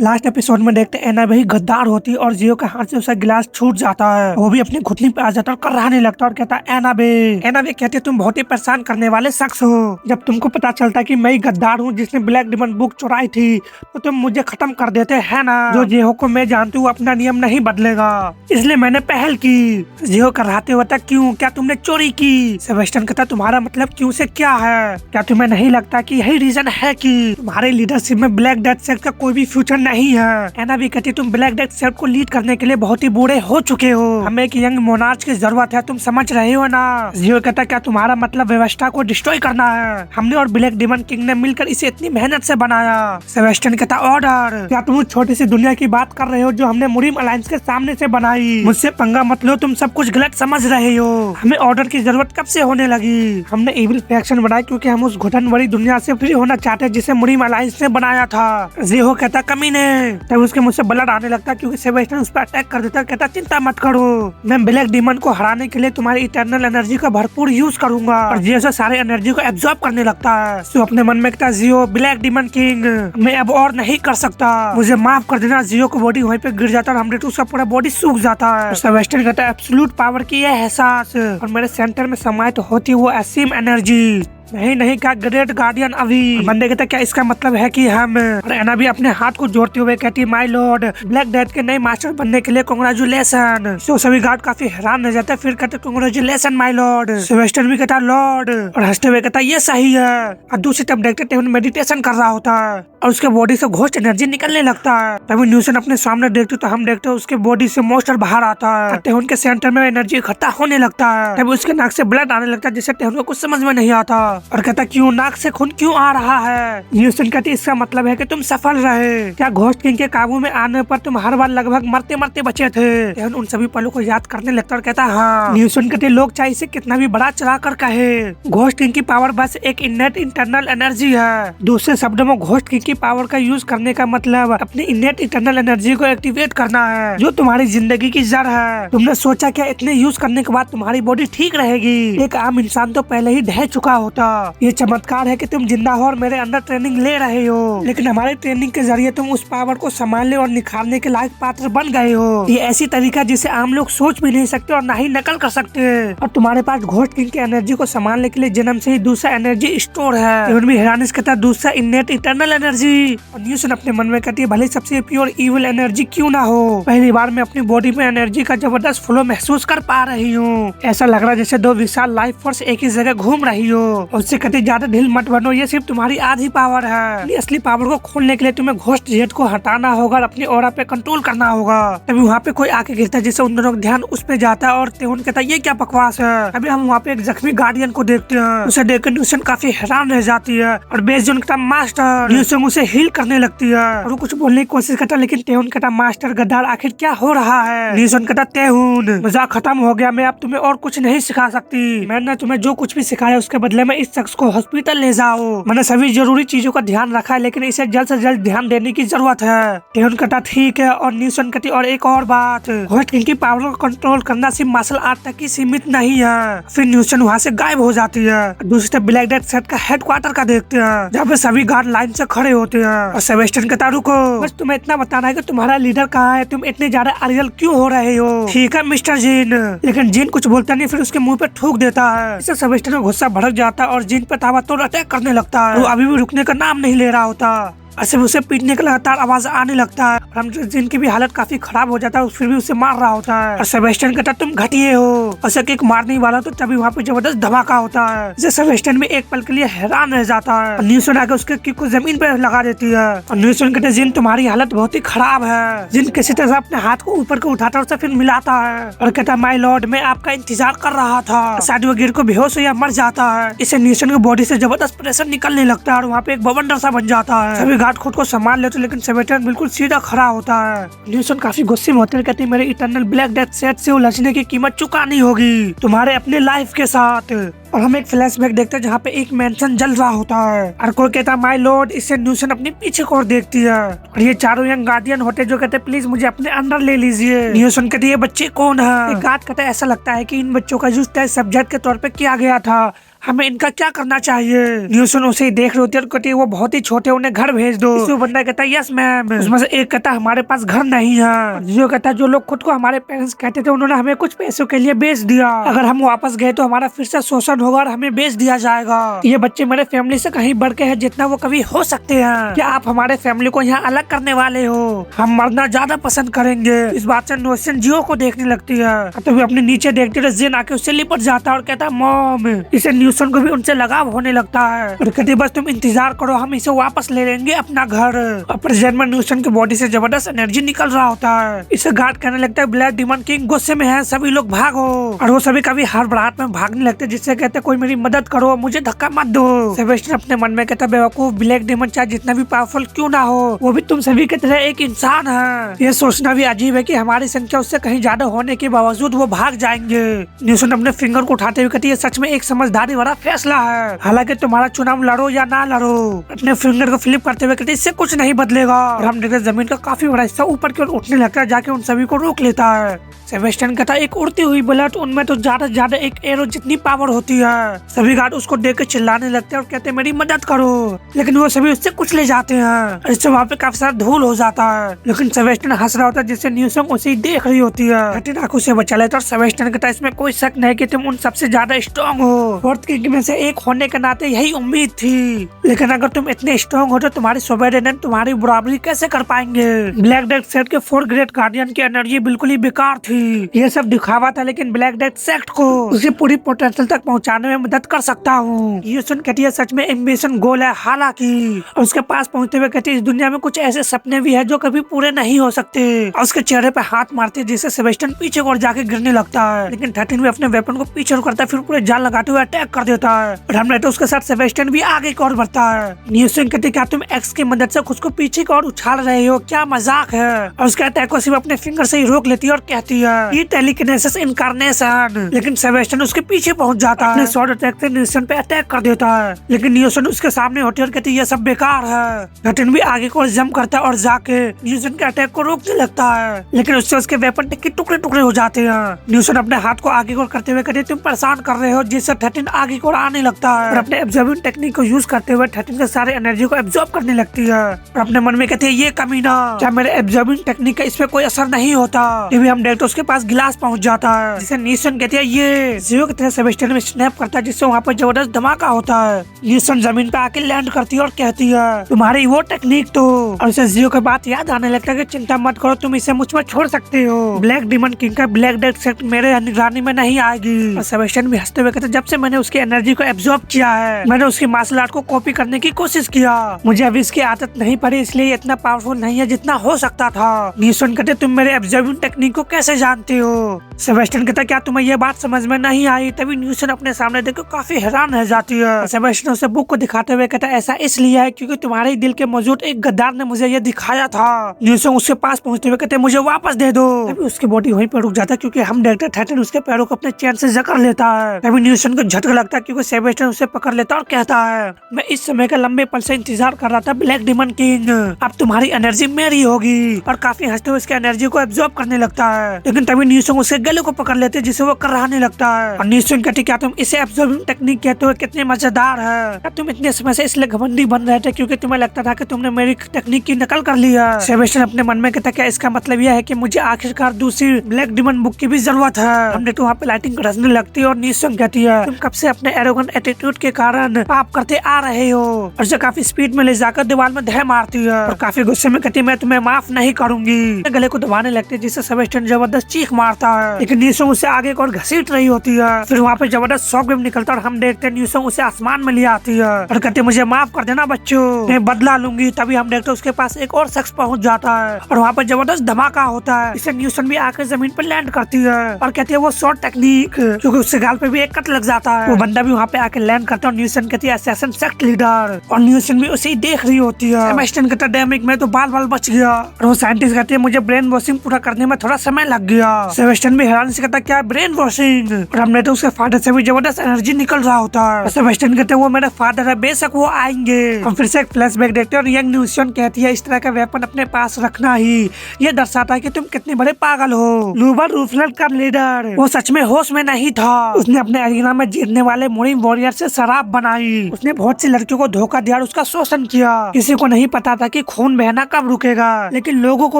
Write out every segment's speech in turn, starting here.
Last episode में देखते एना भी गद्दार होती है और जियो के हाथ से उसका गिलास छूट जाता है। वो भी अपनी घुटनी पे आ जाता है और कराहने लगता है और कहता है एना बे कहते तुम बहुत ही परेशान करने वाले शख्स हो। जब तुमको पता चलता है कि मैं ही गद्दार हूँ जिसने ब्लैक डिमन बुक चुराई थी तो तुम मुझे खत्म कर देते है ना। जो जियो को मैं जानती हूँ अपना नियम नहीं बदलेगा, इसलिए मैंने पहल की। जियो कराहते हुए क्यों, क्या तुमने चोरी की? सेबेस्टियन कहता तुम्हारा मतलब क्यों से क्या है? क्या तुम्हें नहीं लगता कि यही रीजन है कि तुम्हारे लीडरशिप में ब्लैक डेथ सेक्ट का कोई भी फ्यूचर नहीं है? एना भी कहती तुम ब्लैक डेथ सेक्ट को लीड करने के लिए बहुत ही बूढ़े हो चुके हो, हमें एक यंग मोनार्च की जरूरत है, तुम समझ रहे हो ना? जियो कहता क्या तुम्हारा मतलब व्यवस्था को डिस्ट्रॉय करना है? हमने और ब्लैक डिमन किंग ने मिलकर इसे इतनी मेहनत से बनाया। सेबेस्टियन कहता ऑर्डर, क्या तुम उस छोटी सी दुनिया की बात कर रहे हो जो हमने मुरीम अलायंस के सामने से बनाई? मुझसे पंगा मत लो, तुम सब कुछ गलत समझ रहे हो। हमें ऑर्डर की जरूरत कब से होने लगी? हमने इविल फैक्शन बनाया क्योंकि हम उस घुटन भरी दुनिया से फ्री होना चाहते जिसे मुरीम अलायंस ने बनाया था। जियो कहता कमीने, तब उसके मुंह से ब्लड आने लगता क्योंकि सेबेस्टियन उस पर अटैक कर देता। कहता चिंता मत करो, मैं ब्लैक डिमन को हराने के लिए तुम्हारी इटर्नल एनर्जी का भरपूर यूज करूंगा। और जियो से सारे एनर्जी को एब्जॉर्ब करने लगता है। तो अपने मन में कहता जियो ब्लैक डिमन किंग मैं अब और नहीं कर सकता, मुझे माफ कर देना। जियो को बॉडी वहीं पे गिर जाता है और हमने उसका पूरा बॉडी सूख जाता है। सेबेस्टियन कहता है एब्सोल्यूट पावर की यह एहसास और मेरे सेंटर में समाहित होती वो असीम एनर्जी नहीं क्या ग्रेट गार्डियन अभी। बंदे कहते क्या इसका मतलब है कि हम? और एना भी अपने हाथ को जोड़ते हुए कहती माय लॉर्ड, ब्लैक डेथ के नए मास्टर बनने के लिए कांग्रेचुलेशन। तो सभी गार्ड काफी हैरान रह जाते हैं, फिर कहते कांग्रेचुलेशन माय लॉर्ड। सेबेस्टियन भी कहता लॉर्ड और हंसते हुए कहता ये सही है। और दूसरी तरफ देखते मेडिटेशन कर रहा होता है और उसके बॉडी से घोस्ट एनर्जी निकलने लगता है। तभी न्यूसन अपने सामने देखते तो हम देखते उसके बॉडी से मॉन्स्टर बाहर आता है। टेहुन के सेंटर में एनर्जी इकट्ठा होने लगता है। तभी उसके नाक से ब्लड आने लगता है जिससे टेहुन को कुछ समझ में नहीं आता और कहता क्यों नाक से खून क्यों आ रहा है? न्यूसन कहती इसका मतलब है कि तुम सफल रहे। क्या घोस्ट किंग के काबू में आने पर तुम हर बार लगभग मरते मरते बचे थे? टेहुन उन सभी पलों को याद करने लगता और कहता हाँ। न्यूसन कहती लोग चाहे इसे कितना भी बड़ा चला कर कहे, घोस्ट किंग की पावर बस एक इनेट इंटरनल एनर्जी है। दूसरे शब्दों में घोस्ट किंग की पावर का यूज करने का मतलब अपनी इनेट इंटरनल एनर्जी को एक्टिवेट करना है जो तुम्हारी जिंदगी की जड़ है। तुमने सोचा क्या इतने यूज करने के बाद तुम्हारी बॉडी ठीक रहेगी? एक आम इंसान तो पहले ही ढह चुका होता। ये चमत्कार है कि तुम जिंदा हो और मेरे अंदर ट्रेनिंग ले रहे हो, लेकिन हमारी ट्रेनिंग के जरिए तुम उस पावर को संभालने और निखारने के लायक पात्र बन गए हो। ये ऐसी तरीका जिसे आम लोग सोच भी नहीं सकते और ना ही नकल कर सकते। और तुम्हारे पास घोस्ट किंग की एनर्जी को संभालने के लिए जन्म से ही दूसरा एनर्जी स्टोर है। भी हैरानिश कहता है दूसरा इनेट इंटरनल एनर्जी। और न्यूसन अपने मन में कहती है भले सबसे प्योर इविल एनर्जी क्यों ना हो, पहली बार मैं अपनी बॉडी में एनर्जी का जबरदस्त फ्लो महसूस कर पा रही हूँ। ऐसा लग रहा है जैसे दो विशाल लाइफ फोर्स एक ही जगह घूम रही हो। उससे कहती ज्यादा ढील मत बनो, ये सिर्फ तुम्हारी आधी पावर है। असली पावर को खोलने के लिए तुम्हें घोस्ट जेट को हटाना होगा और अपनी ऑरा पे कंट्रोल करना होगा। तभी वहाँ पे कोई आके गिरता है जिससे उन दोनों का ध्यान उस पे जाता है और टेहुन कहता है ये क्या बकवास है। अभी हम वहाँ पे एक जख्मी गार्डियन को देखते हैं। उसे देखकर न्यूसन काफी हैरान रह जाती है और बेसजोन कहता मास्टर। न्यूसन उसे हील करने लगती है और वो कुछ बोलने की कोशिश करता है लेकिन टेहुन कहता मास्टर गद्दार आखिर क्या हो रहा है? न्यूसन कहता टेहुन मजाक खत्म हो गया, मैं अब तुम्हें और कुछ नहीं सिखा सकती। मैंने तुम्हें जो कुछ भी सिखाया उसके बदले में इस शख्स को हॉस्पिटल ले जाओ। मैंने सभी जरूरी चीजों का ध्यान रखा है लेकिन इसे जल्द से जल्द ध्यान देने की जरूरत है। टेहुन कहता ठीक है और न्यूसन कहती और एक और बात, घोस्ट किंग की पावर को कंट्रोल करना सिर्फ मार्शल आर्ट तक ही सीमित नहीं है। फिर न्यूसन वहाँ से गायब हो जाती है। दूसरी तरफ ब्लैक डेथ सेट का हेडक्वार्टर का देखते हैं जहाँ पे सभी गार्ड लाइन से खड़े होते हैं और सेबेस्टियन कहता रुको, बस तुम्हें इतना बताना है कि तुम्हारा लीडर कहाँ है, तुम इतने ज्यादा अरियल क्यों हो रहे हो? ठीक है मिस्टर जीन। लेकिन जीन कुछ बोलता नहीं, फिर उसके मुंह पे थूक देता है। इससे सेबेस्टियन को गुस्सा भड़क जाता है और जीन पे ताबड़तोड़ अटैक करने लगता है। वो अभी भी रुकने का नाम नहीं ले रहा होता। ऐसे उसे पीटने का लगातार आवाज आने लगता है। रमजेन जिनकी भी हालत काफी खराब हो जाता है, फिर भी उसे मार रहा होता है। और सेबेस्टियन कहता तुम घटिए हो। ऐसे किक मारने वाला तो तभी वहाँ पे जबरदस्त धमाका होता है जिससे सेबेस्टियन भी एक पल के लिए हैरान रह जाता है। और न्यूसन आके उसके किक को जमीन पे लगा देती है और न्यूसन कहते जिन तुम्हारी हालत बहुत ही खराब है। जिन किसी तरह अपने हाथ को ऊपर को उठाता है उसे फिर मिलाता है और कहता माय लॉर्ड मैं आपका इंतजार कर रहा था। शायद वो गिर को बेहोश या मर जाता है। इसे न्यूसन की बॉडी से जबरदस्त प्रेशर निकलने लगता है और वहाँ पे एक बवंडर सा बन जाता है। सभी गार्ड खुद को संभाल लेते लेकिन सेबेस्टियन बिल्कुल सीधा खड़ा होता है। न्यूसन काफी गुस्से में होते हैं, कहते मेरे इटर्नल ब्लैक डेथ सेट से उलझने की कीमत चुकानी होगी तुम्हारे अपने लाइफ के साथ। और हम एक फ्लैशबैक देखते हैं जहाँ पे एक मैंशन जल रहा होता है और कोई कहता है माय लॉर्ड। इससे न्यूसन अपने पीछे को देखती है और ये चारों यंग गार्डियन होते जो कहते प्लीज मुझे अपने अंडर ले लीजिए। न्यूसन कहती ये बच्चे कौन है? गार्ड कहता है ऐसा लगता है कि इन बच्चों का यूज टेस्ट सब्जेक्ट के तौर पे किया गया था हमें इनका क्या करना चाहिए। न्यूसन उसे ही देख रही होती है और कहती है वो बहुत ही छोटे, उन्हें घर भेज दो। वो बंदा कहता है यस मैम। उसमें से एक कहता है हमारे पास घर नहीं है। जो कहता है जो लोग खुद को हमारे पेरेंट्स कहते थे उन्होंने हमें कुछ पैसों के लिए बेच दिया, अगर हम वापस गए तो हमारा फिर से शोषण होगा और हमें बेच दिया जाएगा। ये बच्चे मेरे फैमिली से कहीं बढ़ के हैं जितना वो कभी हो सकते हैं। क्या आप हमारे फैमिली को यहाँ अलग करने वाले हो? हम मरना ज्यादा पसंद करेंगे। इस बात से न्यूसन जियो को देखने लगती है तो वो अपने नीचे देखती है, जिन आके उससे लिपट जाता है और कहता है मॉम। इसे न्यूसन को भी उनसे लगाव होने लगता है और कहती बस तुम इंतजार करो, हम इसे वापस ले लेंगे अपना घर। प्रेजेंट में न्यूसन की बॉडी से जबरदस्त एनर्जी निकल रहा होता है। इसे गार्ड कहने लगता है ब्लैक डिमन किंग गुस्से में है, सभी लोग भागो। और वो सभी कभी हड़बड़ाहट में भागने लगते जिससे कहते कोई मेरी मदद करो, मुझे धक्का मत दो। सेबेस्टियन अपने मन में कहता बेवकूफ, ब्लैक डिमन चाहे जितना भी पावरफुल क्यों ना हो वो भी तुम सभी की तरह एक इंसान है। ये सोचना भी अजीब है कि हमारी संख्या उससे कहीं ज्यादा होने के बावजूद वो भाग जाएंगे। न्यूसन अपने फिंगर को उठाते हुए कहती है सच में एक समझदारी वाला फैसला है, हालांकि तुम्हारा चुनाव लड़ो या ना लड़ो। अपने फिंगर को फ्लिप करते हुए कहती इससे कुछ नहीं बदलेगा। और हम देखते जमीन का काफी बड़ा हिस्सा ऊपर की ओर उठने लगता है, जाके उन सभी को रोक लेता है। सेबेस्टियन कहता एक उड़ती हुई बुलेट, उनमें तो ज्यादा से ज्यादा एक एरो जितनी पावर होती है। सभी गार्ड उसको देख के चिल्लाने लगते हैं और कहते हैं मेरी मदद करो, लेकिन वो सभी उससे कुछ ले जाते हैं। इससे वहाँ पे काफी सारा धूल हो जाता है, लेकिन सेबेस्टियन हंस रहा होता है जिससे न्यूसन उसे ही देख रही होती है। थर्टीन आंखों से बचा लेता और सेबेस्टियन कहता है इसमें कोई शक नहीं कि तुम उन सबसे ज्यादा स्ट्रॉन्ग हो, फोर्थ किंग में से एक होने के नाते यही उम्मीद थी, लेकिन अगर तुम इतने स्ट्रॉन्ग हो तो तुम्हारी सुबेरियन तुम्हारी बराबरी कैसे कर पाएंगे। ब्लैक डेथ सेक्ट के 4 ग्रेट गार्डियन की एनर्जी बिल्कुल ही बेकार थी। ये सब दिखावा था, लेकिन ब्लैक डेथ सेक्ट को उसकी पूरी पोटेंशियल तक पहुंचाने में मदद कर सकता हूँ। ये सुन कहती है सच में एम्बिशन गोल है, हालांकि उसके पास पहुंचते हुए कहती है इस दुनिया में कुछ ऐसे सपने भी है जो कभी पूरे नहीं हो सकते। और उसके चेहरे पे हाथ मारते जिससे सेबेस्टियन पीछे और जाके गिरने लगता है, लेकिन 13 भी अपने वेपन को पीछे करता है, फिर पूरे जाल लगाते हुए अटैक कर देता है। और हमने तो उसके साथ सेबेस्टियन भी आगे की ओर बढ़ता है। न्यूसन कहती क्या तुम एक्स की मदद से खुद को पीछे की ओर उछाल रहे हो, क्या मजाक है। और उसके अटैक को सिर्फ अपने फिंगर से ही रोक लेती है और कहती है ये टेलीकिनेसिस इनकार्नेशन, लेकिन सेबेस्टियन उसके पीछे पहुंच जाता है। अपने स्वॉर्ड अटैक से न्यूसन पे अटैक कर देता है, लेकिन न्यूसन उसके सामने होती है और कहती है ये सब बेकार है। थर्टीन भी आगे को जंप करता है और जाके न्यूसन के अटैक को रोकने लगता है, लेकिन उससे उसके वेपन के टुकड़े टुकड़े हो जाते हैं। न्यूसन अपने हाथ को आगे को करते हुए कहती तुम परेशान कर रहे हो, जिससे 13 आगे को आने लगता है और अपने एब्जॉर्बिंग टेक्निक को यूज करते हुए 13 के सारे एनर्जी को एब्जॉर्ब करने लगती है। और अपने मन में कहते हैं ये कमीना, क्या मेरे एब्जॉर्बिंग टेक्निक का इस पे कोई असर नहीं होता। तभी हम देखते उसके पास गिलास पहुंच जाता है, जिसे न्यूसन कहती है ये जियो की तरह सेबेस्टियन में स्नैप करता है, जिससे वहाँ पर जबरदस्त धमाका होता है। न्यूसन जमीन पे आके लैंड करती है और कहती है तुम्हारी वो टेक्निक तो। और उसे जियो की बात याद आने लगता है कि चिंता मत करो, तुम इसे मुझ पर छोड़ सकते हो। ब्लैक डिमन किंग का ब्लैक डेथ सेक्ट मेरे निगरानी में नहीं आएगी। और सेबेस्टियन भी हंसते हुए कहते जब से मैंने उसकी एनर्जी को एब्जॉर्ब किया है, मैंने उसकी मार्शल आर्ट को कॉपी करने की कोशिश किया, मुझे अभी इसकी आदत नहीं पड़ी, इसलिए इतना पावरफुल नहीं है जितना हो सकता था। न्यूसन कहते तुम मेरे एब्जॉर्बिंग टेक्निक को कैसे जानते हो। सेबेस्टियन कहता क्या तुम्हें ये बात समझ में नहीं आई। तभी न्यूसन अपने सामने देखो काफी हैरान रह जाती है। सेबेस्टियन उसे बुक को दिखाते हुए कहता ऐसा इसलिए है क्योंकि तुम्हारे दिल के मौजूद एक गद्दार ने मुझे ये दिखाया था। न्यूसन उसके पास पहुंचते हुए कहते मुझे वापस दे दो। तभी उसकी बॉडी वहीं पर रुक जाता है क्योंकि हम देखते हैं 13 उसके पैरों को अपने चैन से जकड़ लेता है। तभी न्यूसन को झटका लगता है क्योंकि सेबेस्टियन उसे पकड़ लेता और कहता है मैं इस समय का लंबे पल से इंतजार कर रहा था ब्लैक डिमन किंग, अब तुम्हारी एनर्जी मेरी होगी। और काफी हंसते हुए उसकी एनर्जी को एब्जॉर्ब करने लगता है, लेकिन तभी न्यूसन उसके गले को पकड़ लेते जिसे वो कराहने लगता है। और न्यूसन कहती क्या तुम इसे एब्जॉर्बिंग टेक्निक कहते हो, कितनी मजेदार है। क्या तुम इतने समय से इसलिए घमंडी बन रहे थे क्योंकि तुम्हें लगता था कि तुमने मेरी टेक्निक की नकल कर लिया। सेबेस्टियन अपने मन में कहता क्या इसका मतलब यह है कि मुझे आखिरकार दूसरी ब्लैक डिमन बुक की भी जरूरत है। हमने तो वहाँ पे लाइटिंग रचने लगती है और न्यूसन कहती है तुम कब से अपने एरोगेंट एटीट्यूड के कारण पाप करते आ रहे हो। और उसे काफी स्पीड में ले जाकर दीवार में धै मारती है और काफी गुस्से में कहती मैं तुम्हें माफ नहीं करूंगी। गले को दबाने लगती है जिससे सेबेस्टियन जबरदस्त चीख मारता है, लेकिन न्यूसन उसे आगे और घसीट रही होती है। फिर वहाँ पे जबरदस्त शॉक वेव निकलता है और हम देखते हैं न्यूसन उसे आसमान में ले आती है और कहते मुझे माफ कर देना बच्चों, मैं बदला लूंगी। तभी हम देखते हैं उसके पास एक और शख्स पहुंच जाता है और वहाँ पर जबरदस्त धमाका होता है। इसे न्यूसन भी आकर जमीन पर लैंड करती है और कहती है वो शॉर्ट टेक्निक, क्योंकि उससे गाल पे भी एक कट लग जाता है। वो बंदा भी वहाँ पे आके लैंड करता है और न्यूसन कहती है असैसिन सेक्ट लीडर, और न्यूसन भी उसे देख रही होती है। सेबेस्टियन कहता डैमेज में तो बाल बाल बच गया। और वो साइंटिस्ट कहती है मुझे ब्रेन वॉशिंग पूरा करने में थोड़ा समय लग गया। सेबेस्टियन भी हैरानी से कहता क्या ब्रेन वॉशिंग, और हमने तो उसके फादर से भी जबरदस्त एनर्जी निकल रहा होता है। सेबेस्टियन कहते हैं वो मेरे फादर है, बेशक वो आएंगे। हम फिर से एक फ्लैशबैक देखते हैं और यंग न्यूसन कहती है इस तरह का वेपन अपने पास रखना ही ये दर्शाता है कि तुम कितने बड़े पागल हो। लूवर रूफलेट का लीडर वो सच में होश में नहीं था, उसने अपने एरिना में जीतने वाले मुनीम वॉरियर से शराब बनाई। उसने बहुत सी लड़कियों को धोखा दिया और उसका शोषण किया। किसी को नहीं पता था कि खून बहना कब रुकेगा, लेकिन लोगों को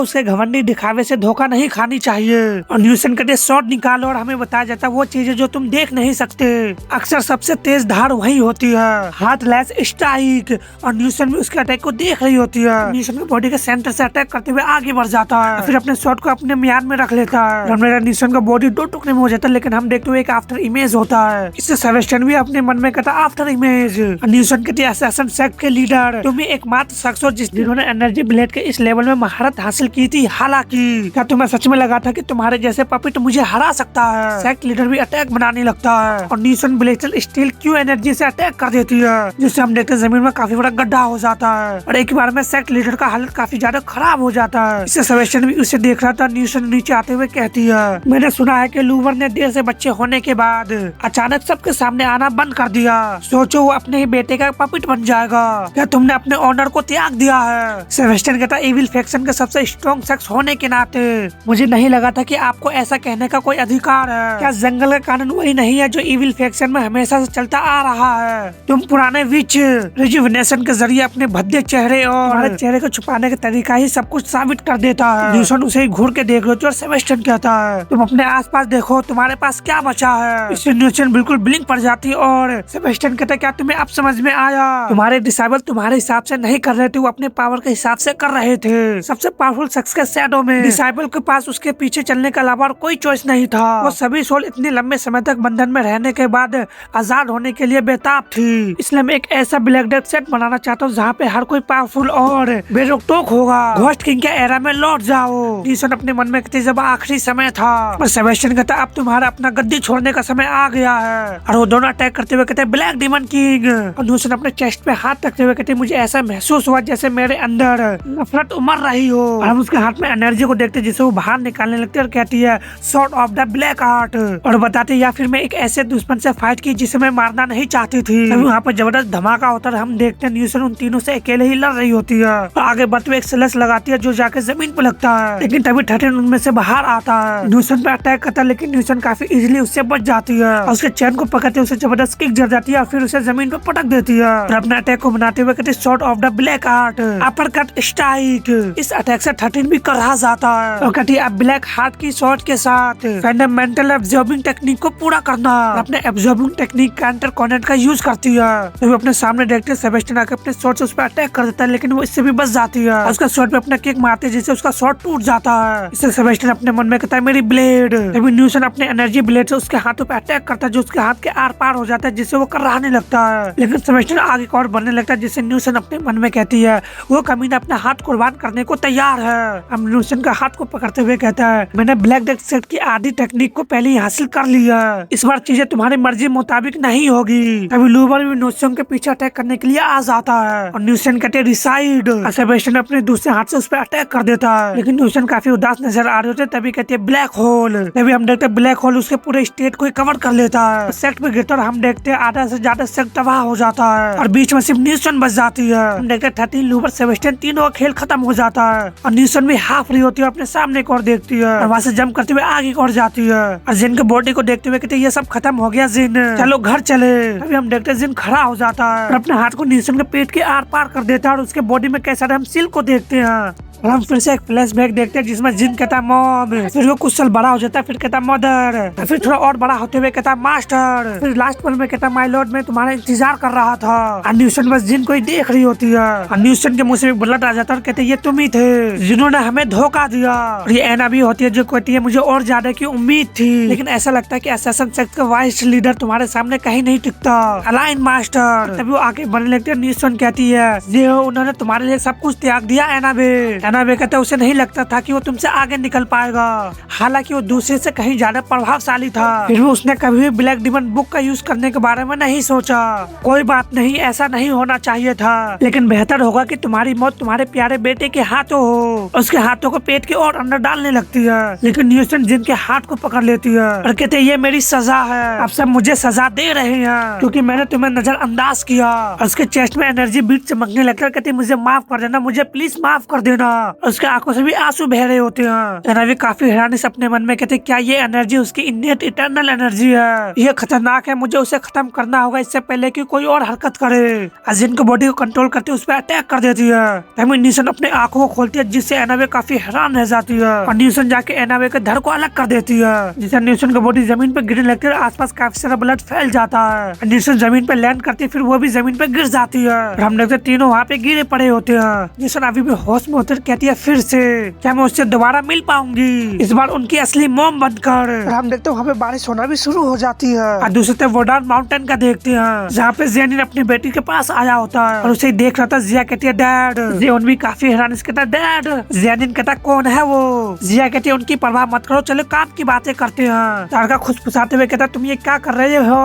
उसके घमंडी दिखावे से धोखा नहीं खानी चाहिए। और न्यूटन कहते शॉट निकालो और हमें बताया जाता वो चीजें जो तुम देख नहीं सकते। अक्सर सबसे तेज धार वही होती है, हाथ लेस स्ट्राइक। और न्यूटन भी उसके अटैक को देख रही होती है। न्यूटन की बॉडी के सेंटर से अटैक करते हुए आगे बढ़ जाता है, फिर अपने शॉट को अपने म्यान में रख लेता है। न्यूटन का बॉडी 2 टुकड़े में हो जाता है, लेकिन हम देखते हुए एक आफ्टर इमेज होता है। इससे सेबेस्टियन भी अपने मन में कहता आफ्टर इमेज। न्यूटन कहते असैसिन सेक्ट के लीडर तुम ही एकमात्र शख्स हो जिन्होंने एनर्जी ब्लेड के इस लेवल में महारत हासिल की थी। हालांकि क्या तुम्हें सच में लगा था कि तुम्हारे जैसे पपिट मुझे हरा सकता है? सेक्ट लीडर भी अटैक बनाने लगता है और न्यूटन ब्लेस्टर स्टील क्यू एनर्जी से अटैक कर देती है, जिससे हम देखते जमीन में काफी बड़ा गड्ढा हो जाता है और एक बार में सेक्ट लीडर का हालत काफी ज्यादा खराब हो जाता है। इससे सेबेस्टियन भी उसे देख रहा था। न्यूटन नीचे आते हुए कहती है मैंने सुना है कि लूवर ने देर से बच्चे होने के बाद अचानक सबके सामने आना बंद कर दिया। सोचो वो अपने ही बेटे का पपिट बन जाएगा। क्या तुमने अपने ऑनर को त्याग दिया है? सेबेस्टियन कहता इविल फैक्शन के सबसे स्ट्रॉन्ग शख्स होने के नाते मुझे नहीं लगा था कि आपको ऐसा कहने का कोई अधिकार है। क्या जंगल का कानून वही नहीं है जो इविल फैक्शन में हमेशा से चलता आ रहा है? तुम पुराने विच रिजुविनेशन के जरिए अपने भद्दे चेहरे और चेहरे को छुपाने का तरीका ही सब कुछ साबित कर देता है। न्यूटन उसे घूर के देख रहे और सेबेस्टियन कहता है तुम अपने आसपास देखो, तुम्हारे पास क्या बचा है? इससे न्यूटन बिल्कुल ब्लिंक पड़ जाती और सेबेस्टियन कहता क्या तुम्हें अब समझ में आया? तुम्हारे डिसाइबल तुम्हारे हिसाब से नहीं कर रहे थे, वो अपने पावर के हिसाब से कर रहे थे। सबसे पावरफुल शख्स के शैडो में डिसाइबल के पास उसके पीछे चलने के अलावा और कोई चॉइस नहीं था। वो सभी सोल इतने लंबे समय तक बंधन में रहने के बाद आजाद होने के लिए बेताब थी। इसलिए मैं एक ऐसा ब्लैक डेथ सेट बनाना चाहता हूँ जहाँ पे हर कोई पावरफुल और बेरोक-टोक होगा। घोस्ट किंग के एरा में लौट जाओ। न्यूटन अपने मन में कहते जब आखिरी समय था। और सेबेस्टियन कहता अब तुम्हारा अपना गद्दी छोड़ने का समय आ गया है। और वो दोनों अटैक करते हुए कहते ब्लैक डीमन किंग। और न्यूटन अपने चेस्ट पे हाथ रखते हुए कहते मुझे ऐसा महसूस हुआ जैसे मेरे अंदर नफरत उमड़ रही हो। और हम उसके हाथ में एनर्जी को देखते जिसे वो बाहर निकालने लगती है और कहती है sword of the black art. और बताते या फिर मैं एक ऐसे दुश्मन से फाइट की जिसे मैं मारना नहीं चाहती थी। तभी वहाँ पर जबरदस्त धमाका होता है। हम देखते हैं न्यूटन उन तीनों से अकेले ही लड़ रही होती है और आगे बढ़ते हुए एक स्लैश लगाती है जो जाके जमीन पर लगता है, लेकिन तभी 13 उनमें से बाहर आता है। न्यूटन पे अटैक करता है, लेकिन न्यूटन काफी इजीली उससे बच जाती है और उसके चैन को पकड़ते उसे जबरदस्त किक जड़ जाती है और फिर उसे जमीन पर पटक देती है और अपने अटैक को बनाते हुए कहते shot of the black art upper cut strike. इस अटैक से 13 भी करा जाता है और कहती है अब ब्लैक हार्ट की शॉट के साथ फंडामेंटल एब्जॉर्बिंग टेक्निक को पूरा करना। अपने एब्जॉर्बिंग टेक्निक का इंटर कॉर्नेट का यूज करती है। तो वो अपने सामने देखते सेबेस्टियन आके अपने शॉट से उस पर अटैक कर देता है, लेकिन वो इससे भी बच जाती है। उसका शॉट पे अपना किक मारते हैं जिससे उसका शॉट टूट जाता है। इससे सेबेस्टियन अपने मन में कहता है मेरी ब्लेड। तभी न्यूटन अपने एनर्जी ब्लेड से उसके हाथों पे अटैक करता है जो उसके हाथ के आर पार हो जाता है, जिससे वो कराहने लगता है। लेकिन सेबेस्टियन आगे और बढ़ने लगता है, जिससे न्यूटन अपने मन में कहती है वो कमीना अपना हाथ कुर्बान करने को तैयार है। अब न्यूटन का हाथ को पकड़ते हुए कहता है मैंने ब्लैक डेथ सेट की आधी टेक्निक को पहले ही हासिल कर लिया, इस बार चीजें तुम्हारी मर्जी मुताबिक नहीं होगी। तभी लूवर भी न्यूटन के पीछे अटैक करने के लिए आ जाता है और न्यूटन कहते हैं रिसाइड। सेबेस्टियन अपने दूसरे हाथ से उस पर अटैक कर देता है, लेकिन न्यूटन काफी उदास नजर आ रहे होते। तभी कहते हैं ब्लैक होल। तभी हम देखते हैं ब्लैक होल उसके पूरे स्टेट को कवर कर लेता है। सेक्ट पे गिरता और हम देखते हैं आधा से ज्यादा सेक्ट तबाह हो जाता है और बीच में सिर्फ न्यूटन बच जाती है। हम देखते हैं 13 लूवर सेबेस्टियन तीनों का खेल खत्म हो जाता है और न्यूटन भी हाफ रही होती है, अपने सामने की ओर देखती है और वहाँ से जंप करते हुए आगे की ओर जाती है और जिन के बॉडी को देखते हुए कहते हैं ये सब खत्म हो गया जिन, चलो घर चले। तभी हम देखते हैं जिन खड़ा हो जाता है और अपने हाथ को न्यूटन के पेट के आर पार कर देता है और उसके बॉडी में कैसा हम सिल्क को देखते हैं। और हम फिर से एक फ्लैशबैक देखते हैं जिसमें जिन कहता है मॉम, फिर वो कुछ साल बड़ा हो जाता है, फिर कहता मदर, फिर थोड़ा और बड़ा होते हुए कहता मास्टर, फिर लास्ट पर में कहता माय लॉर्ड मैं तुम्हारा इंतजार कर रहा था। और न्यूटन बस जिन को ही देख रही होती है और न्यूटन के मुंह से ब्लड आ जाता है और कहते ये तुम ही थे जिन्होंने हमें धोखा दिया। और ये एना भी होती है जो कहती है मुझे और ज्यादा की उम्मीद थी, लेकिन ऐसा लगता है कि असैसिन सेक्ट का वाइस लीडर तुम्हारे सामने कहीं नहीं टिकता, अलाइन मास्टर। तभी वो आके बनने लगती है। न्यूटन कहती है ये उन्होंने तुम्हारे लिए सब कुछ त्याग दिया एनाबे कहते उसे नहीं लगता था कि वो तुमसे आगे निकल पाएगा, हालांकि वो दूसरे से कहीं ज्यादा प्रभावशाली था। फिर भी उसने कभी भी ब्लैक डीमन बुक का यूज करने के बारे में नहीं सोचा। कोई बात नहीं, ऐसा नहीं होना चाहिए था, लेकिन बेहतर होगा कि तुम्हारी मौत तुम्हारे प्यारे बेटे के हाथों हो। उसके हाथों को पेट के और अंदर डालने लगती है, लेकिन न्यूटन जिन के हाथ को पकड़ लेती है और कहते ये मेरी सजा है, अब सब मुझे सजा दे रहे हैं क्योंकि मैंने तुम्हें नजरअंदाज किया। उसके चेस्ट में एनर्जी बीट चमकने लगता है। कहती मुझे माफ कर देना, मुझे प्लीज माफ कर देना। उसके आंखों से भी आंसू बह रहे होते हैं। एनाबे काफी हैरानी से अपने मन में कहते क्या ये एनर्जी उसकी इन्नेट इटर्नल एनर्जी है, ये खतरनाक है, मुझे उसे खत्म करना होगा इससे पहले कि कोई और हरकत करे। अजिन को बॉडी को कंट्रोल करते उस पर अटैक कर देती है। तभी न्यूसन अपने आंखों को खोलती है जिससे एनाबे काफी हैरान रह जाती है और न्यूसन जाके एनाबे के धड़ को अलग कर देती है, जिससे न्यूसन की बॉडी जमीन पे गिरने लगती है। आसपास काफी सारा ब्लड फैल जाता है। न्यूसन जमीन पे लैंड करती है, फिर वो भी जमीन पे गिर जाती है और हम देखते तीनों वहाँ पे गिरे पड़े होते हैं। न्यूसन अभी भी होश में होते कहती है फिर से क्या मैं उससे दोबारा मिल पाऊंगी, इस बार उनकी असली मोम बनकर। हम देखते हैं वहाँ पे बारिश होना भी शुरू हो जाती है और दूसरी तरफ वोडान माउंटेन का देखते हैं जहाँ पे जेनिन अपनी बेटी के पास आया होता है और उसे देख रहा था। जिया कहती है डैड। जेन भी काफी हैरानी से कहता है डैड। जेनिन कहता कौन है वो। जिया कहती है उनकी परवाह मत करो, चलो काम की बातें करते हैं। तारका खुश फुसाते हुए कहता तुम ये क्या कर रहे हो।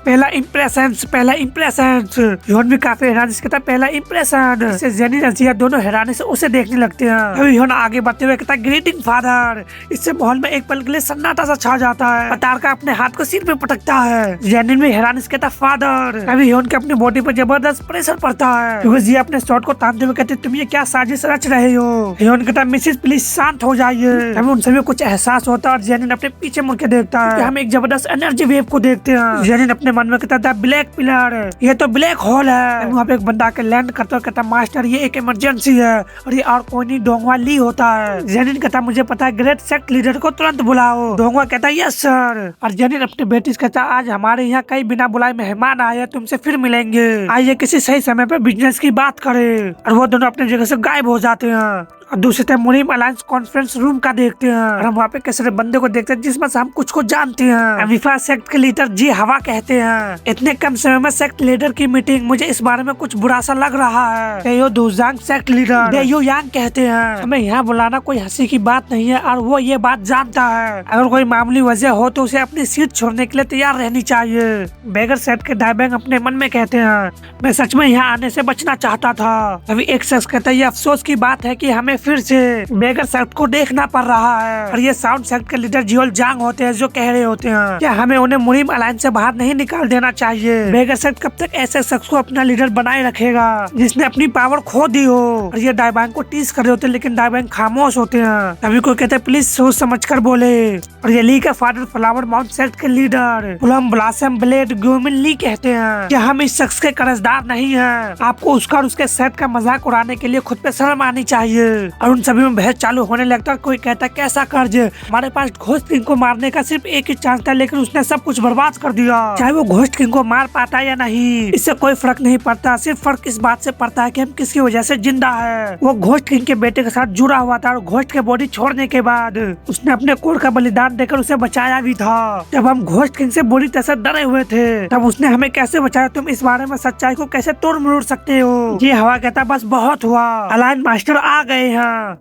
पहला इम्प्रेशन पहला इम्प्रेशन। योन भी काफी हैरानी से कहता पहला इम्प्रेशन। जेनिन और जिया दोनों हैरानी से उसे देखने लगते हैं। अभी योन आगे बढ़ते हुए कहता ग्रीटिंग फादर। इससे माहौल में एक पल के लिए सन्नाटा सा छा जाता है। तारका अपने हाथ को सिर पे पटकता है। जेनिन भी हैरानी से कहता फादर। अभी योन के अपनी बॉडी पर जबरदस्त प्रेशर पड़ता है क्योंकि जिया अपने शॉट को तानते हुए कहते तुम ये क्या साजिश रच रहे हो। योन कहता मिसिस प्लीज शांत हो जाइए। हमें उन सभी कुछ एहसास होता है और जेनिन अपने पीछे मुड़ के देखता है। हम एक जबरदस्त एनर्जी वेव को देखते हैं। जेनिन अपने मन में कहता था ब्लैक पिलर, ये तो ब्लैक होल है। वहाँ पे एक बंदा आके लैंड करता है, कहता मास्टर ये एक इमरजेंसी है और ये और कोई नहीं डोंगवा ली होता है। जेनिन कहता मुझे पता है, ग्रेट सेक्ट लीडर को तुरंत बुलाओ। डोंगवा कहता यस सर। और जेनिन अपने बेटी से कहता आज हमारे यहाँ कई बिना बुलाए मेहमान आए, तुमसे फिर मिलेंगे, आइए किसी सही समय पे बिजनेस की बात करें। और वो दोनों अपनी जगह से गायब हो जाते हैं। और दूसरी तरफ मुनीम अलायंस कॉन्फ्रेंस रूम का देखते हैं और हम वहाँ पे किसी बंदे को देखते हैं जिसमें से हम कुछ को जानते हैं। विफा सेक्ट के लीडर जी हवा कहते हैं इतने कम समय में सेक्ट लीडर की मीटिंग, मुझे इस बारे में कुछ बुरा सा लग रहा है। तेयो दुजांग सेक्ट लीडर तेयो यांग कहते हैं हमें यहाँ बुलाना कोई हंसी की बात नहीं है और वो ये बात जानता है। अगर कोई मामूली वजह हो तो उसे अपनी सीट छोड़ने के लिए तैयार रहनी चाहिए। बेगर सेक्ट के डायबैंग अपने मन में कहते हैं मैं सच में यहाँ आने से बचना चाहता था। अभी एक शख्स कहता है ये अफसोस की बात है कि हमें फिर से बेगर सेक्ट को देखना पड़ रहा है। और ये साउंड सेक्ट के लीडर जियोल जांग होते हैं जो कह रहे होते हैं क्या हमें उन्हें मुनीम अलायंस से बाहर नहीं निकाल देना चाहिए। बेगर सेक्ट कब तक ऐसे शख्स को अपना लीडर बनाए रखेगा जिसने अपनी पावर खो दी हो। और ये डायबैंग को टीज कर रहे होते हैं लेकिन डायबैंग खामोश होते हैं। तभी कोई कहते हैं प्लीज सोच समझ कर बोले। और ये ली का फादर फ्लावर माउंट सेक्ट के लीडर प्लम ब्लॉसम ब्लेड ग्यूमिन ली कहते हैं कि हम इस शख्स के कर्जदार नहीं हैं। आपको उसका और उसके सेट का मजाक उड़ाने के लिए खुद पे शर्म आनी चाहिए। और उन सभी में बहस चालू होने लगता है। कोई कहता है कैसा कर्ज, हमारे पास घोस्ट किंग को मारने का सिर्फ एक ही चांस था लेकिन उसने सब कुछ बर्बाद कर दिया। चाहे वो घोस्ट किंग को मार पाता या नहीं इससे कोई फर्क नहीं पड़ता, सिर्फ फर्क इस बात से पड़ता है कि हम किसकी वजह से जिंदा है। वो घोस्ट किंग के बेटे के साथ जुड़ा हुआ था और घोस्ट के बॉडी छोड़ने के बाद उसने अपने कोर का बलिदान देकर उसे बचाया भी था। जब हम घोस्ट किंग से बुरी तरह से डरे हुए थे तब उसने हमें कैसे बचाया। तुम इस बारे में सच्चाई को कैसे तोड़ मरोड़ सकते हो। ये हवा कहता बस बहुत हुआ, अलायन मास्टर आ गए हैं।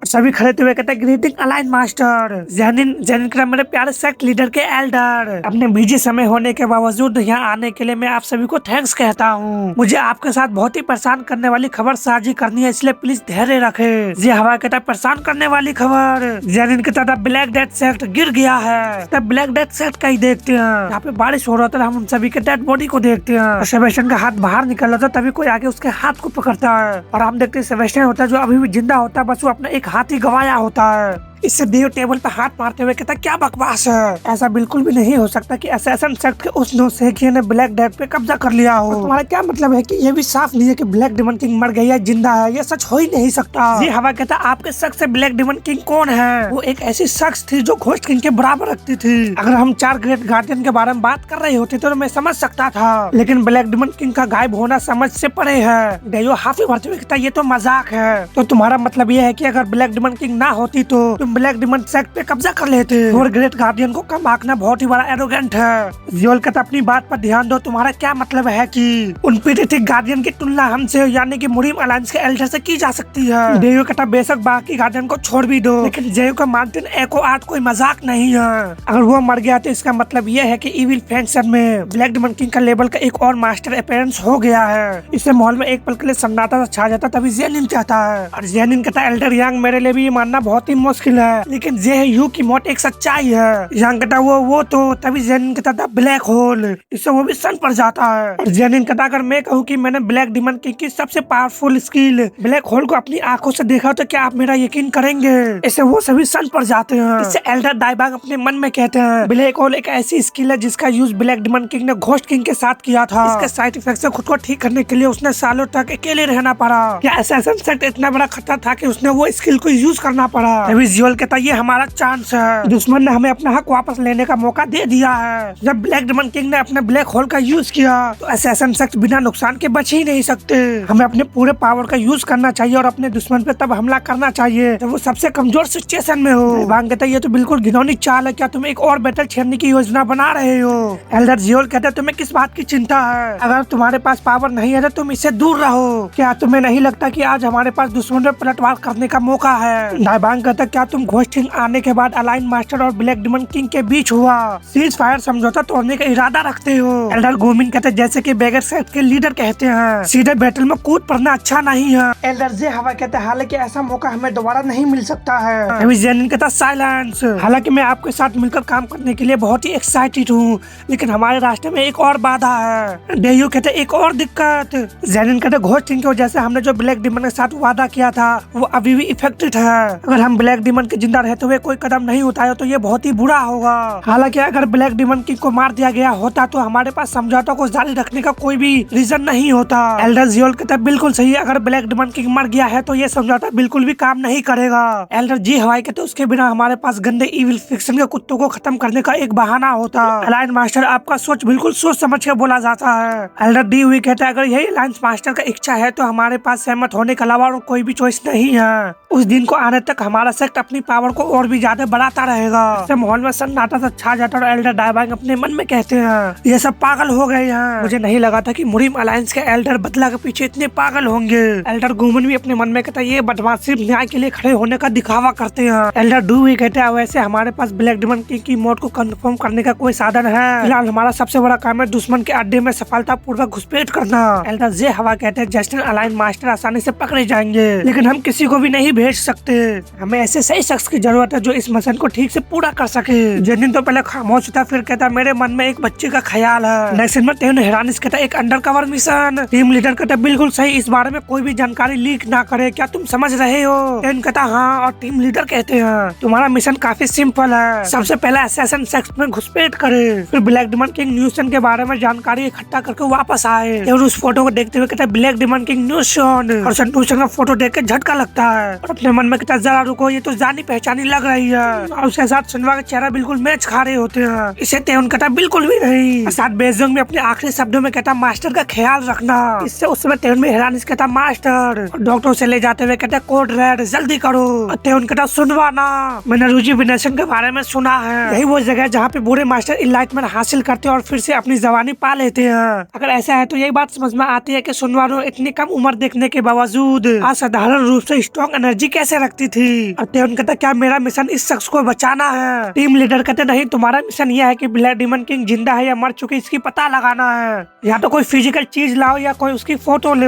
सभी खड़े हुए कहते ग्रीटिंग अलायन मास्टर। जेनिन का मेरे प्यारे सेक्ट लीडर के एल्डर, अपने बिजी समय होने के बावजूद यहाँ आने के लिए मैं आप सभी को थैंक्स कहता हूँ। मुझे आपके साथ बहुत ही परेशान करने वाली खबर साझी करनी है इसलिए प्लीज धैर्य रखे। ये हवा कहता परेशान करने वाली खबर। जेनिन कहता था ब्लैक डेथ सेक्ट गिर गया है। तब ब्लैक डेथ सेक्ट का ही देखते हैं। यहाँ पे बारिश हो रहा था, हम उन सभी के डेड बॉडी को देखते हैं। सेबेस्टियन का हाथ बाहर निकल रहा था तभी कोई आगे उसके हाथ को पकड़ता है और हम देखते हैं सेबेस्टियन होता है जो अभी भी जिंदा होता है, बस वो अपना एक हाथ ही गवाया होता है। इससे देव टेबल पे हाथ मारते हुए कहता क्या बकवास है, ऐसा बिल्कुल भी नहीं हो सकता कि असैसिन सेक्ट के उस नौसेखिया ने ब्लैक डेथ पे कब्जा कर लिया हो। तुम्हारा क्या मतलब है कि ये भी साफ नहीं है कि ब्लैक डिमन किंग मर गई है जिंदा है, ये सच हो ही नहीं सकता। ये हवा कहता आपके शक से ब्लैक डिमन किंग कौन है। वो एक ऐसी शख्स थी जो घोस्ट किंग के बराबर रखती थी। अगर हम 4 ग्रेट गार्डियन के बारे में बात कर रहे होते तो मैं समझ सकता था लेकिन ब्लैक डिमन किंग का गायब होना समझ से परे है। डेयो हाफी भरते हुए कहता ये तो मजाक है। तो तुम्हारा मतलब ये है कि अगर ब्लैक डिमन किंग ना होती तो तुम ब्लैक डिमन सेक्ट पे कब्जा कर लेते और ग्रेट गार्डियन को कम आंकना बहुत ही बड़ा एरोगेंट है। जियोल कहता अपनी बात पर ध्यान दो। तुम्हारा क्या मतलब है कि उन पीडित गार्डियन की तुलना हमसे यानी कि मुनीम अलायंस के एल्डर से की जा सकती है। डेयो कहता बेशक बाकी गार्डियन को छोड़ भी दो लेकिन जेयो का माउंटेन एको आर्ट कोई मजाक नहीं है। अगर वो मर गया तो इसका मतलब ये है कि इविल फैंक्शन में ब्लैक डिमन किंग का लेवल का एक और मास्टर अपीयरेंस हो गया है। इससे माहौल में एक पल के लिए सन्नाटा छा जाता। तभी जेनिन कहता है और जेनिन कहता एल्डर यांग मेरे लिए भी ये मानना बहुत ही मुश्किल स्किल है, लेकिन जे है यू की मौत एक सच्चाई है। यांग कहता वो तो तभी जेनिन कहता था ब्लैक होल, इससे वो भी सन पर जाता है। और जेनिन कहता अगर मैं कहूँ कि मैंने ब्लैक डिमन किंग की सबसे पावरफुल स्किल ब्लैक होल को अपनी आंखों से देखा तो क्या आप मेरा यकीन करेंगे? इससे वो सभी सन पर जाते हैं। इससे एल्डर डायबांग अपने मन में कहते हैं ब्लैक होल एक ऐसी स्किल है जिसका यूज ब्लैक डिमन किंग ने घोस्ट किंग के साथ किया था। इसके साइड इफेक्ट से खुद को ठीक करने के लिए उसने सालों तक अकेले रहना पड़ा। क्या असैसिन सेक्ट इतना बड़ा खतरा था कि उसने वो स्किल को यूज करना पड़ा। तभी जियोल कहता ये हमारा चांस है, दुश्मन ने हमें अपना हक वापस लेने का मौका दे दिया है। जब ब्लैक डिमन किंग ने अपने ब्लैक होल का यूज किया तो असैसिन सेक्ट बिना नुकसान के बच ही नहीं सकते। हमें अपने पूरे पावर का यूज करना चाहिए और अपने दुश्मन पे तब हमला करना चाहिए जब वो सबसे कमजोर सिचुएशन में हो। वांग कहता ये तो बिल्कुल घिनौनी चाल है, क्या तुम एक और बैटल छेड़ने की योजना बना रहे हो? एल्डर जियोल कहता तुम्हें किस बात की चिंता है? अगर तुम्हारे पास पावर नहीं है तो तुम इससे दूर रहो। क्या तुम्हें नहीं लगता कि आज हमारे पास दुश्मन पे पलटवार करने का मौका है? डायबांग कहता क्या तुम घोस्ट किंग आने के बाद अलाइन मास्टर और ब्लैक डिमन किंग के बीच हुआ सीज फायर समझौता तोड़ने का इरादा रखते हो? एल्डर गोमिन कहते जैसे कि बेगर सेक्ट के लीडर कहते हैं सीधे बैटल में कूद पड़ना अच्छा नहीं है। एल्डर जे हवा कहते हालांकि ऐसा मौका हमें दोबारा नहीं मिल सकता है। अभी जेनिन कहता साइलेंस, हालांकि मैं आपके साथ मिलकर काम करने के लिए बहुत ही एक्साइटेड हूँ, लेकिन हमारे रास्ते में एक और बाधा है। डेयू कहते एक और दिक्कत। जेनिन कहते घोस्ट किंग की वजह से हमने जो ब्लैक डिमन के साथ वादा किया था वो अभी भी इफेक्टेड है। अगर हम ब्लैक डिमन के जिंदा रहते हुए कोई कदम नहीं उठाए तो ये बहुत ही बुरा होगा। हालांकि अगर ब्लैक डिमन किंग को मार दिया गया होता तो हमारे पास समझौता को जारी रखने का कोई भी रीजन नहीं होता। एल्डर जियोल कहता बिल्कुल सही, अगर ब्लैक डिमन किंग मर गया है तो ये समझौता बिल्कुल भी काम नहीं करेगा। एल्डर जी हवाई कहते उसके बिना हमारे पास गंदे इविल फिक्शन के कुत्तों को खत्म करने का एक बहाना होता। अलायंस मास्टर आपका सोच बिल्कुल सोच समझ के बोला जाता है। एल्डर डी हुई कहता है अगर यही अलायंस मास्टर का इच्छा है तो हमारे पास सहमत होने के अलावा और कोई भी चॉइस नहीं है। उस दिन को आने तक हमारा सेक्ट अपनी पावर को और भी ज्यादा बढ़ाता रहेगा। माहौल में सन्नाटा सा छा जाता और एल्डर डायबांग अपने मन में कहते हैं ये सब पागल हो गए हैं। मुझे नहीं लगा था कि मुरीम अलायंस के एल्डर बदला के पीछे इतने पागल होंगे। एल्डर गुमन भी अपने मन में कहता है ये बदमाश सिर्फ न्याय के लिए खड़े होने का दिखावा करते हैं। एल्डर डू भी कहता है वैसे हमारे पास ब्लैक डिमन किंग की मौत को कंफर्म करने का कोई साधन है, फिलहाल हमारा सबसे बड़ा काम है दुश्मन के अड्डे में सफलता पूर्वक घुसपैठ करना। एल्डर जे हवा कहते हैं जस्टिन अलाइन मास्टर आसानी से पकड़े जाएंगे, लेकिन हम किसी को भी नहीं भेज सकते। हमें ऐसे सही शख्स की जरूरत है जो इस मिशन को ठीक से पूरा कर सके। जेनिन तो पहले खामोश था, फिर कहता मेरे मन में एक बच्चे का ख्याल है। नेक्स्ट में तेन हैरानिस कहता एक under cover mission. Team leader कहता बिल्कुल सही, इस बारे में कोई भी जानकारी लीक ना करे, क्या तुम समझ रहे हो? तेन कहता हाँ, और टीम लीडर कहते हैं तुम्हारा मिशन काफी सिंपल है, सबसे पहले असैसिन सेक्ट में घुसपैठ करे, फिर ब्लैक डिमन किंग न्यूसन के बारे में जानकारी इकट्ठा करके वापस आए। और उस फोटो को देखते हुए कहता है ब्लैक डिमन किंग न्यूसन, और न्यूसन का फोटो देख के झटका लगता है और अपने मन में कहता है जरा रुको, ये तो जानी पहचानी लग रही है। और उसके साथ सुनवा का चेहरा बिल्कुल मैच खा रहे होते हैं। इसे तेन कहता बिल्कुल भी नहीं। साथ बेजोंग में अपने आखिरी शब्दों में कहता मास्टर का ख्याल रखना। इससे उस समय तेन में हैरानिस कहता मास्टर, और डॉक्टर से ले जाते हुए कहता कोड रेड जल्दी करो। तेन कहता सुनवा ना, मैंने रुचि विनेशन के बारे में सुना है, यही वो जगह है जहाँ पे बूढ़े मास्टर इनलाइटमेंट हासिल करते हैं और फिर से अपनी जवानी पा लेते हैं। अगर ऐसा है तो यही बात समझ में आती है कि सुनवारो इतनी कम उम्र देखने के बावजूद असाधारण रूप से स्ट्रॉन्ग एनर्जी कैसे रखती थी। और तेन कहता क्या मेरा मिशन इस शख्स को बचाना है? टीम लीडर कहते नहीं, तुम्हारा मिशन यह है कि ब्लैक डिमन किंग जिंदा है या मर चुकी इसकी पता लगाना है। या तो कोई फिजिकल चीज लाओ या कोई उसकी फोटो ले।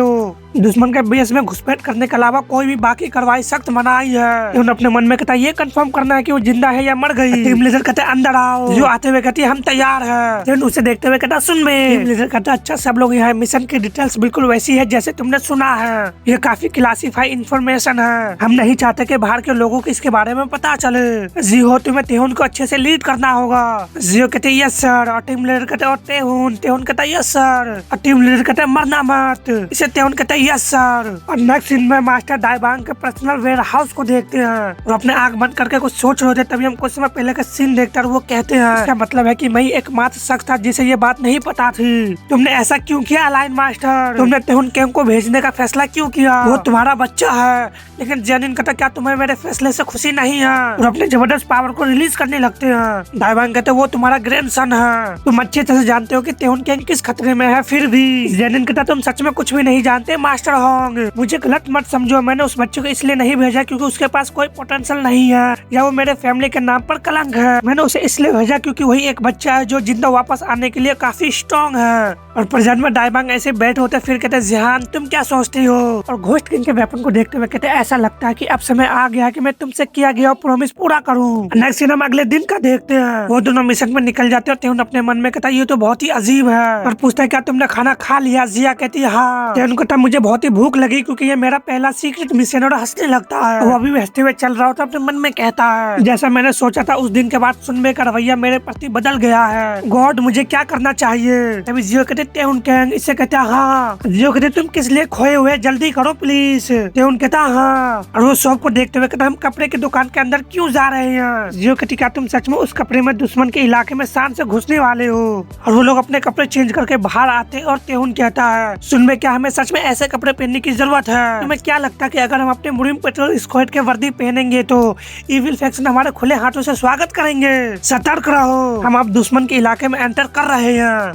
दुश्मन के बेस में घुसपैठ करने के अलावा कोई भी बाकी कार्रवाई सख्त मनाई है। उन्होंने अपने मन में कहता ये कंफर्म करना है कि वो जिंदा है या मर गई। टीम लीडर कहते अंदर आओ, जो आते हुए कहती हम तैयार हैं। उसे देखते हुए कहता सुन में। टीम लीडर कहता अच्छा सब लोग यहाँ, मिशन की डिटेल्स बिल्कुल वैसी है जैसे तुमने सुना है, ये काफी क्लासिफाइड इंफॉर्मेशन है, हम नहीं चाहते कि बाहर के लोगों को इसके बारे में पता चले। जियो तुम्हें तेहुन को अच्छे से लीड करना होगा। जियो कहते यस सर, और टीम लीडर कहते और तेहुन कहता यस सर, और टीम लीडर कहते मरना मत। इसे तेहुन कहते यस सर। और नेक्स्ट सीन में मास्टर डायबांग के पर्सनल वेयर हाउस को देखते हैं और अपने आंख बंद करके कुछ सोच रहे थे, तभी हम कुछ समय पहले का सीन देखते हैं और वो कहते हैं इसका मतलब है कि मैं एकमात्र शख्स था जिसे ये बात नहीं पता थी। तुमने ऐसा क्यों किया अलाइन मास्टर? तुमने तेहुन केंग को भेजने का फैसला क्यों किया? वो तुम्हारा बच्चा है। लेकिन जेनिन कहता क्या तुम्हें मेरे फैसले से खुशी नहीं है? और अपने जबरदस्त पावर को रिलीज करने लगते हैं। डायबांग कहते वो तुम्हारा ग्रैंडसन है, तुम अच्छे तरह से जानते हो कि तेहुन केंग किस खतरे में है, फिर भी। जेनिन कहता तुम सच में कुछ भी नहीं जानते मास्टर होंग, मुझे गलत मत समझो, मैंने उस बच्चे को इसलिए नहीं भेजा क्योंकि उसके पास कोई पोटेंशियल नहीं है या वो मेरे फैमिली के नाम पर कलंक है। मैंने उसे इसलिए भेजा क्योंकि वही एक बच्चा है जो जिंदा वापस आने के लिए काफी स्ट्रॉन्ग है। और प्रेजेंट में डायबांग ऐसे बैठ होते फिर कहते जिहान तुम क्या सोचती हो? और घोस्ट किंग के वेपन को देखते हुए कहते ऐसा लगता है कि अब समय आ गया कि मैं तुमसे मुझसे किया गया प्रॉमिस पूरा करूँ। नेक्स्ट सीन हम अगले दिन का देखते हैं। वो दोनों मिशन में निकल जाते हैं। तेहुन अपने मन में कहता है ये तो बहुत ही अजीब है और पूछता है क्या तुमने खाना खा लिया। जिया कहती है हाँ। तेहुन कहता मुझे बहुत ही भूख लगी क्योंकि ये मेरा पहला सीक्रेट मिशन और हंसने लगता है। वो अभी हंसते हुए चल रहा होता है। अपने मन में कहता है जैसा मैंने सोचा था उस दिन के बाद सुनबे का रवैया मेरे प्रति बदल गया है। गॉड मुझे क्या करना चाहिए। तभी जियो कहते तेहुन कैंग। इससे कहते हैं हाँ। जियो कहते तुम किस लिए खोए हुए जल्दी करो प्लीज। तेहुन कहता हाँ। और वो शॉप को देखते हुए कहता हम कपड़े की दुकान के अंदर क्यों जा रहे हैं। जियो कहती क्या तुम सच में उस कपड़े में दुश्मन के इलाके में शान से घुसने वाले हो। और वो लोग अपने कपड़े चेंज करके बाहर आते हैं और तेहुन कहता है सुनबे क्या हमें सच में ऐसे कपड़े पहनने की जरूरत है। तुम्हें क्या लगता है कि अगर हम अपने मुरीम पेट्रोल स्क्वाड के वर्दी पहनेंगे तो इविल फैक्शन हमारे खुले हाथों से स्वागत करेंगे। सतर्क रहो हम अब दुश्मन के इलाके में एंटर कर रहे हैं।